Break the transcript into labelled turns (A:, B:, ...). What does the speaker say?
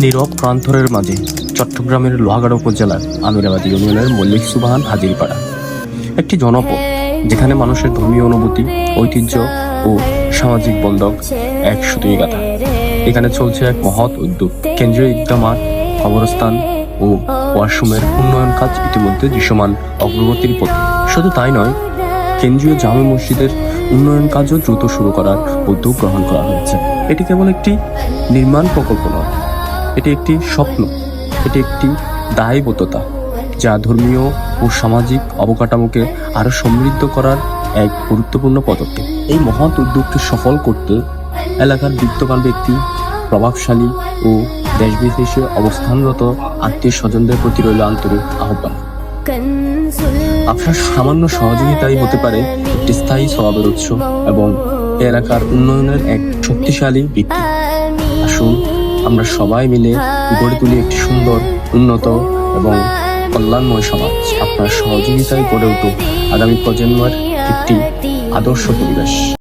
A: নীরব প্রান্তরের মাঝে চট্টগ্রামের লোহাগাড়া উপজেলার আমিরাবাদ ইউনিয়নের মল্লিক সুবহান হাজিরপাড়া একটি জনপদ, যেখানে মানুষের ধর্মীয় অনুভূতি, ঐতিহ্য ও সামাজিক বন্ধন এক সুতোয় গাঁথা। এখানে চলছে এক মহৎ উদ্যোগ। কেন্দ্রীয় ঈদগাহ মাঠ, কবরস্থান ও ওয়াশরুমের উন্নয়ন কাজ ইতিমধ্যে দৃশ্যমান অগ্রগতির পথে। শুধু তাই নয়, কেন্দ্রীয় জামে মসজিদের উন্নয়ন কাজও দ্রুত শুরু করার উদ্যোগ গ্রহণ করা হয়েছে। এটি কেবল একটি নির্মাণ প্রকল্প নয়, এটি একটি স্বপ্ন, এটি একটি দায়বদ্ধতা, যা ধর্মীয় ও সামাজিক অবকাঠামোকে আরো সমৃদ্ধ করার এক গুরুত্বপূর্ণ পদক্ষেপ। এই মহৎ উদ্যোগটি সফল করতে এলাকার বিত্তবান ব্যক্তি, প্রভাবশালী ও দেশ বিদেশে অবস্থানরত আত্মীয় স্বজনদের প্রতি রইল আন্তরিক আহ্বান। আপনার সামান্য সহযোগিতাই হতে পারে একটি স্থায়ী সওয়াবের উৎস এবং এলাকার উন্নয়নের এক শক্তিশালী ভিত্তি। আসুন আমরা সবাই মিলে গড়ে তুলি একটি সুন্দর, উন্নত এবং কল্যাণময় সমাজ। আপনার সহযোগিতায় গড়ে উঠুক আগামী প্রজন্মের একটি আদর্শ পরিবেশ।